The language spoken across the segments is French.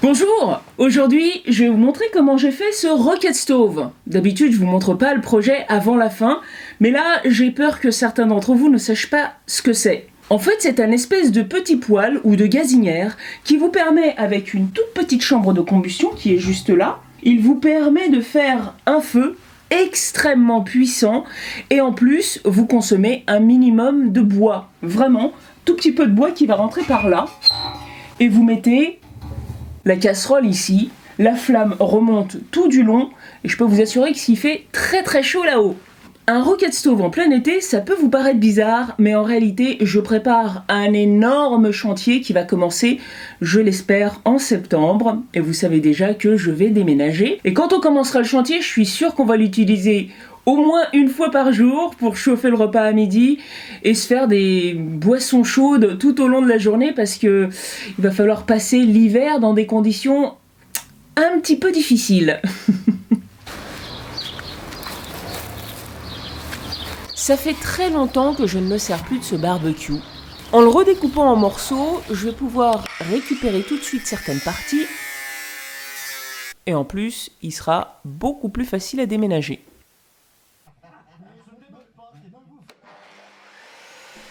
Bonjour! Aujourd'hui, je vais vous montrer comment j'ai fait ce Rocket Stove. D'habitude, je vous montre pas le projet avant la fin, mais là, j'ai peur que certains d'entre vous ne sachent pas ce que c'est. En fait, c'est un espèce de petit poêle ou de gazinière qui vous permet, avec une toute petite chambre de combustion qui est juste là, il vous permet de faire un feu extrêmement puissant et en plus, vous consommez un minimum de bois. Vraiment, tout petit peu de bois qui va rentrer par là. Et vous mettez la casserole ici, la flamme remonte tout du long et je peux vous assurer que s'il fait très très chaud là-haut. Un Rocket Stove en plein été, ça peut vous paraître bizarre, mais en réalité, je prépare un énorme chantier qui va commencer, je l'espère, en septembre. Et vous savez déjà que je vais déménager. Et quand on commencera le chantier, je suis sûre qu'on va l'utiliser au moins une fois par jour pour chauffer le repas à midi et se faire des boissons chaudes tout au long de la journée parce que il va falloir passer l'hiver dans des conditions un petit peu difficiles. Ça fait très longtemps que je ne me sers plus de ce barbecue. En le redécoupant en morceaux, je vais pouvoir récupérer tout de suite certaines parties. Et en plus, il sera beaucoup plus facile à déménager.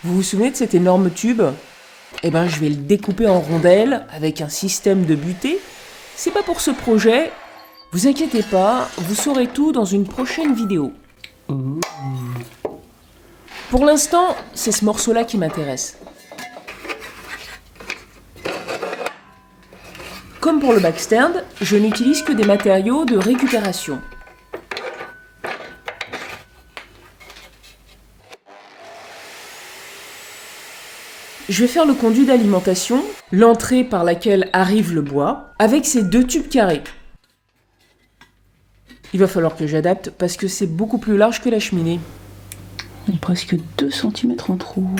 Vous vous souvenez de cet énorme tube ? Eh ben, je vais le découper en rondelles avec un système de butée. C'est pas pour ce projet. Vous inquiétez pas, vous saurez tout dans une prochaine vidéo. Pour l'instant, c'est ce morceau-là qui m'intéresse. Comme pour le backstand, je n'utilise que des matériaux de récupération. Je vais faire le conduit d'alimentation, l'entrée par laquelle arrive le bois, avec ces deux tubes carrés. Il va falloir que j'adapte parce que c'est beaucoup plus large que la cheminée. Presque 2 cm en trou.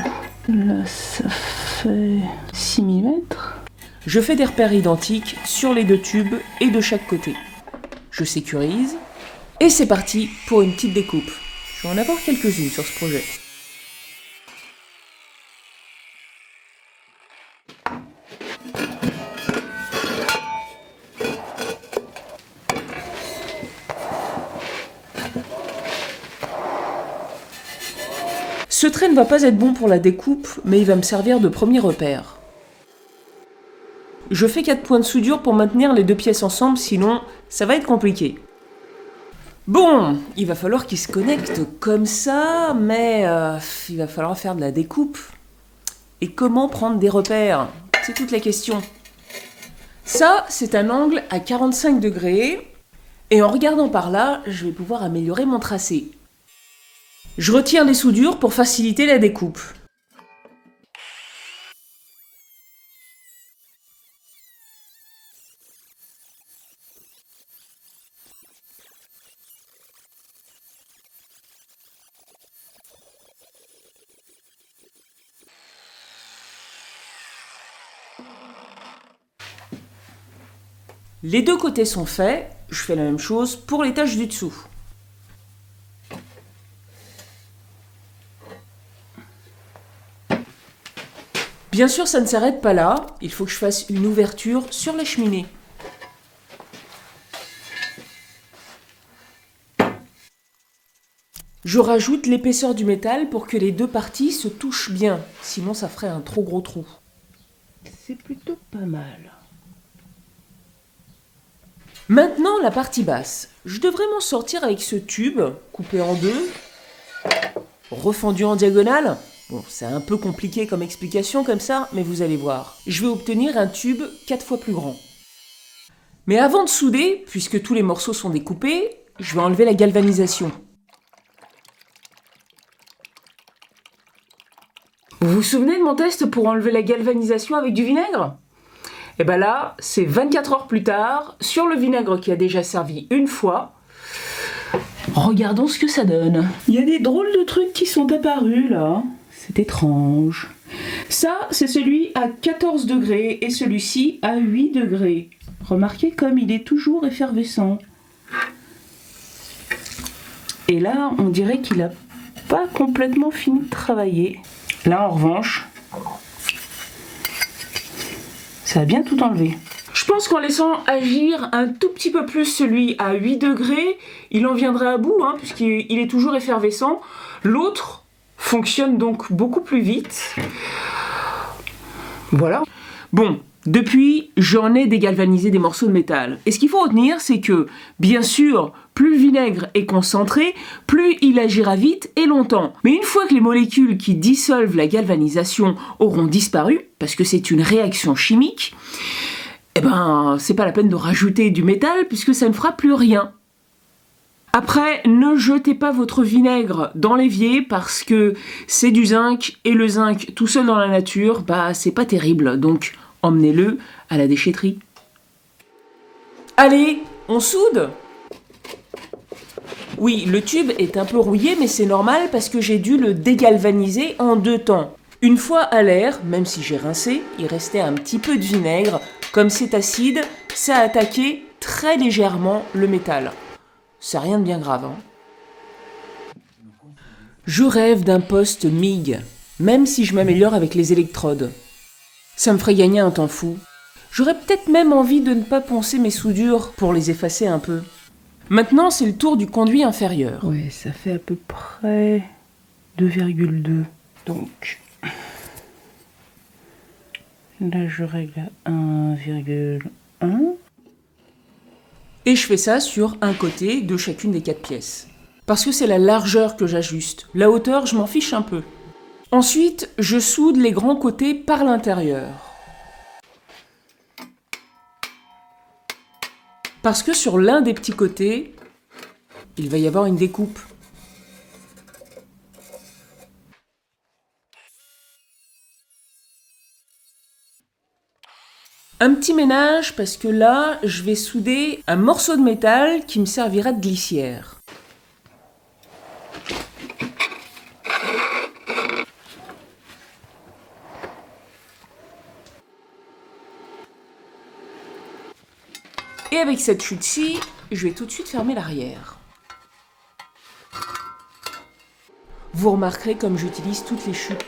Là, ça fait 6 mm. Je fais des repères identiques sur les deux tubes et de chaque côté. Je sécurise. Et c'est parti pour une petite découpe. Je vais en avoir quelques-unes sur ce projet. Ce trait ne va pas être bon pour la découpe, mais il va me servir de premier repère. Je fais 4 points de soudure pour maintenir les deux pièces ensemble, sinon ça va être compliqué. Bon, il va falloir qu'ils se connectent comme ça, mais il va falloir faire de la découpe. Et comment prendre des repères ? C'est toute la question. Ça, c'est un angle à 45 degrés, et en regardant par là, je vais pouvoir améliorer mon tracé. Je retire les soudures pour faciliter la découpe. Les deux côtés sont faits, je fais la même chose pour les tâches du dessous. Bien sûr, ça ne s'arrête pas là, il faut que je fasse une ouverture sur la cheminée. Je rajoute l'épaisseur du métal pour que les deux parties se touchent bien, sinon ça ferait un trop gros trou. C'est plutôt pas mal. Maintenant, la partie basse. Je devrais m'en sortir avec ce tube, coupé en deux, refendu en diagonale. Bon, c'est un peu compliqué comme explication comme ça, mais vous allez voir. Je vais obtenir un tube 4 fois plus grand. Mais avant de souder, puisque tous les morceaux sont découpés, je vais enlever la galvanisation. Vous vous souvenez de mon test pour enlever la galvanisation avec du vinaigre ? Et bien là, c'est 24 heures plus tard, sur le vinaigre qui a déjà servi une fois. Regardons ce que ça donne. Il y a des drôles de trucs qui sont apparus là. C'est étrange. Ça, c'est celui à 14 degrés et celui-ci à 8 degrés. Remarquez comme il est toujours effervescent. Et là, on dirait qu'il n'a pas complètement fini de travailler. Là, en revanche, ça a bien tout enlevé. Je pense qu'en laissant agir un tout petit peu plus celui à 8 degrés, il en viendra à bout, hein, puisqu'il est toujours effervescent. L'autre fonctionne donc beaucoup plus vite. Voilà. Bon, depuis, j'en ai dégalvanisé des morceaux de métal. Et ce qu'il faut retenir, c'est que, bien sûr, plus le vinaigre est concentré, plus il agira vite et longtemps. Mais une fois que les molécules qui dissolvent la galvanisation auront disparu, parce que c'est une réaction chimique, eh ben, c'est pas la peine de rajouter du métal puisque ça ne fera plus rien. Après, ne jetez pas votre vinaigre dans l'évier parce que c'est du zinc et le zinc tout seul dans la nature, bah c'est pas terrible, donc emmenez-le à la déchetterie. Allez, on soude ? Oui, le tube est un peu rouillé, mais c'est normal parce que j'ai dû le dégalvaniser en 2 temps. Une fois à l'air, même si j'ai rincé, il restait un petit peu de vinaigre. Comme c'est acide, ça a attaqué très légèrement le métal. C'est rien de bien grave, hein. Je rêve d'un poste MIG, même si je m'améliore avec les électrodes. Ça me ferait gagner un temps fou. J'aurais peut-être même envie de ne pas poncer mes soudures pour les effacer un peu. Maintenant, c'est le tour du conduit inférieur. Ouais, ça fait à peu près 2,2. Donc, là, je règle à 1,1. Et je fais ça sur un côté de chacune des 4 pièces. Parce que c'est la largeur que j'ajuste. La hauteur, je m'en fiche un peu. Ensuite, je soude les grands côtés par l'intérieur. Parce que sur l'un des petits côtés, il va y avoir une découpe. Un petit ménage parce que là, je vais souder un morceau de métal qui me servira de glissière. Et avec cette chute-ci, je vais tout de suite fermer l'arrière. Vous remarquerez comme j'utilise toutes les chutes.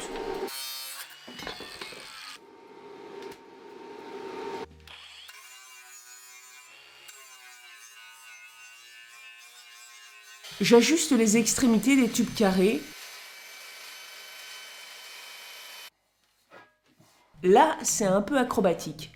J'ajuste les extrémités des tubes carrés. Là, c'est un peu acrobatique.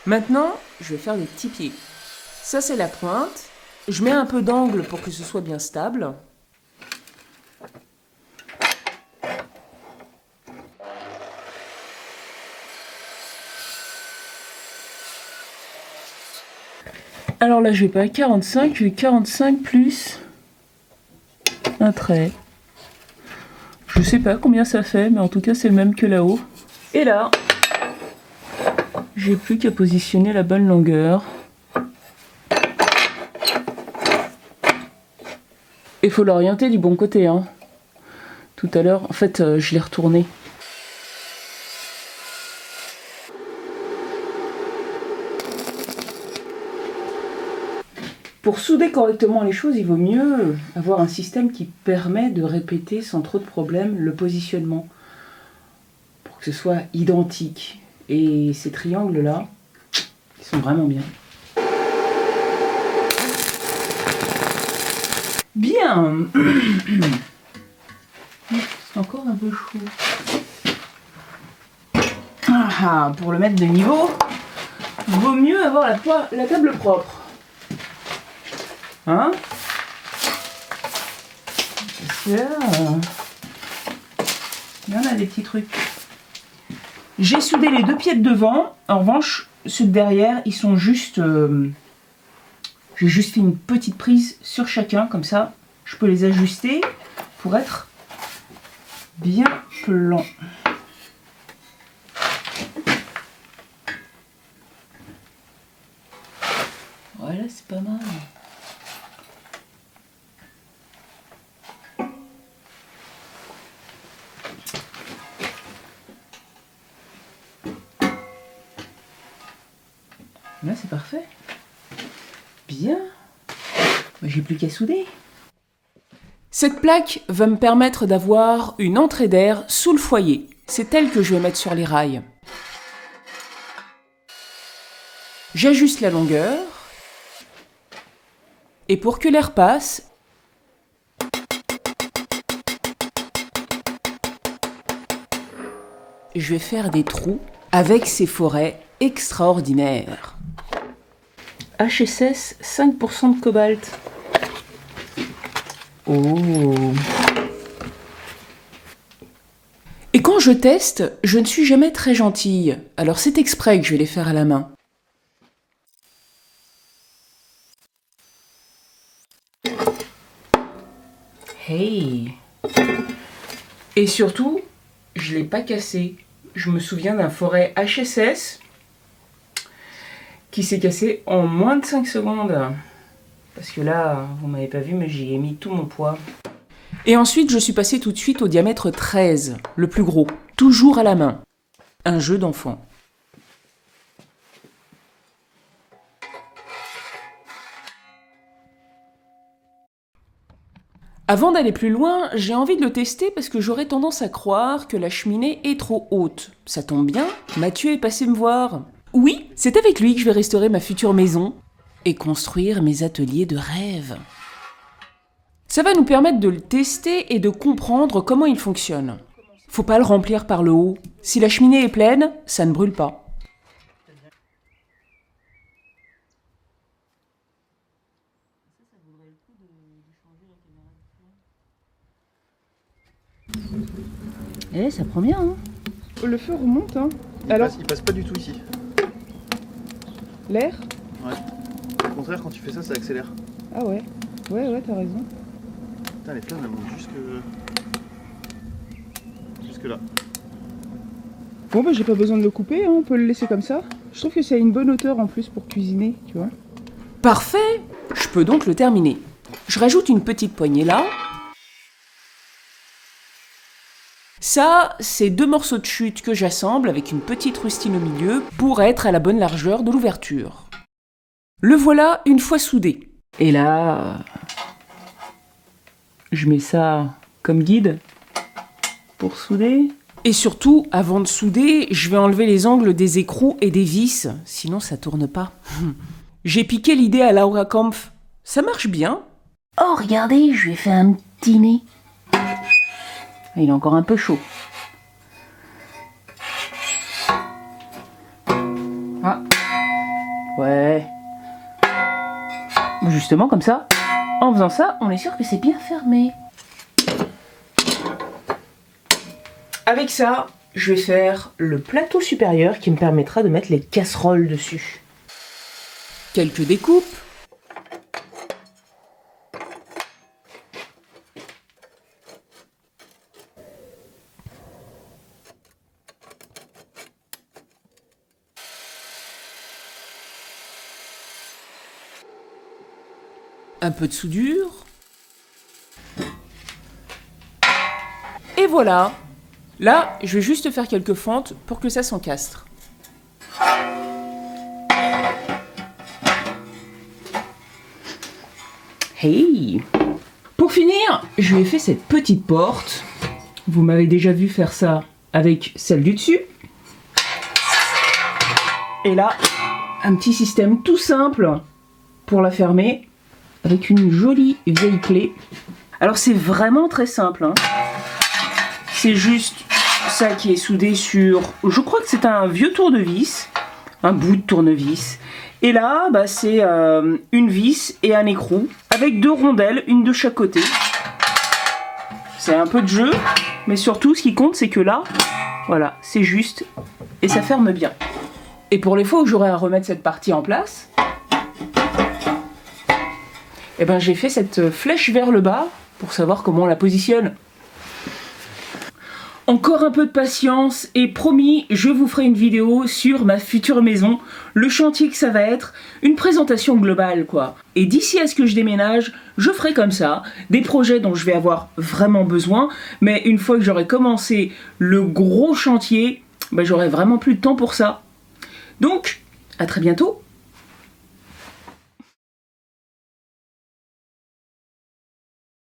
Maintenant, je vais faire des petits pieds. Ça, c'est la pointe. Je mets un peu d'angle pour que ce soit bien stable. Alors là, je vais pas à 45, je vais 45 plus un trait. Je sais pas combien ça fait, mais en tout cas, c'est le même que là-haut. Et là, j'ai plus qu'à positionner la bonne longueur. Il faut l'orienter du bon côté, hein. Tout à l'heure, en fait, je l'ai retourné. Pour souder correctement les choses, il vaut mieux avoir un système qui permet de répéter sans trop de problèmes le positionnement. Pour que ce soit identique. Et ces triangles-là, ils sont vraiment bien. Bien. C'est encore un peu chaud. Ah, pour le mettre de niveau, il vaut mieux avoir la table propre. Hein? Parce que, il y en a des petits trucs. J'ai soudé les 2 pieds de devant. En revanche, ceux de derrière, ils sont juste... j'ai juste fait une petite prise sur chacun. Comme ça, je peux les ajuster pour être bien plan. Ouais, là, c'est pas mal. Là, c'est parfait. Bien. J'ai plus qu'à souder. Cette plaque va me permettre d'avoir une entrée d'air sous le foyer. C'est elle que je vais mettre sur les rails. J'ajuste la longueur. Et pour que l'air passe, je vais faire des trous avec ces forêts extraordinaires. HSS, 5% de cobalt. Oh. Et quand je teste, je ne suis jamais très gentille. Alors c'est exprès que je vais les faire à la main. Hey. Et surtout, je l'ai pas cassé. Je me souviens d'un forêt HSS qui s'est cassé en moins de 5 secondes. Parce que là, vous m'avez pas vu, mais j'y ai mis tout mon poids. Et ensuite, je suis passée tout de suite au diamètre 13, le plus gros, toujours à la main. Un jeu d'enfant. Avant d'aller plus loin, j'ai envie de le tester parce que j'aurais tendance à croire que la cheminée est trop haute. Ça tombe bien, Mathieu est passé me voir. Oui, c'est avec lui que je vais restaurer ma future maison et construire mes ateliers de rêve. Ça va nous permettre de le tester et de comprendre comment il fonctionne. Faut pas le remplir par le haut. Si la cheminée est pleine, ça ne brûle pas. Eh, ça prend bien, hein. Le feu remonte, hein. Il passe pas du tout ici. L'air? Ouais. Au contraire, quand tu fais ça, ça accélère. Ah ouais. Ouais, t'as raison. Putain, les flammes, elles montent jusque là. Bon bah j'ai pas besoin de le couper, hein. On peut le laisser comme ça. Je trouve que c'est à une bonne hauteur en plus pour cuisiner, tu vois. Parfait! Je peux donc le terminer. Je rajoute une petite poignée là. Ça, c'est 2 morceaux de chute que j'assemble avec une petite rustine au milieu pour être à la bonne largeur de l'ouverture. Le voilà une fois soudé. Et là, je mets ça comme guide pour souder. Et surtout, avant de souder, je vais enlever les angles des écrous et des vis, sinon ça tourne pas. J'ai piqué l'idée à Laura Kampf. Ça marche bien. Oh, regardez, je lui ai fait un petit nez. Il est encore un peu chaud. Ah. Ouais. Justement, comme ça, en faisant ça, on est sûr que c'est bien fermé. Avec ça, je vais faire le plateau supérieur qui me permettra de mettre les casseroles dessus. Quelques découpes. Un peu de soudure. Et voilà. Là, je vais juste faire quelques fentes pour que ça s'encastre. Hey! Pour finir, je lui ai fait cette petite porte. Vous m'avez déjà vu faire ça avec celle du dessus. Et là, un petit système tout simple pour la fermer avec une jolie vieille clé. Alors c'est vraiment très simple, hein. C'est juste ça qui est soudé sur, je crois que c'est un vieux tournevis, un bout de tournevis. Et là, bah, c'est une vis et un écrou avec 2 rondelles, une de chaque côté. C'est un peu de jeu, mais surtout ce qui compte c'est que là, voilà, c'est juste et ça ferme bien. Et pour les fois où j'aurai à remettre cette partie en place, eh ben, j'ai fait cette flèche vers le bas pour savoir comment on la positionne. Encore un peu de patience et promis, je vous ferai une vidéo sur ma future maison, le chantier que ça va être, une présentation globale quoi. Et d'ici à ce que je déménage, je ferai comme ça, des projets dont je vais avoir vraiment besoin, mais une fois que j'aurai commencé le gros chantier, j'aurai vraiment plus de temps pour ça. Donc, à très bientôt.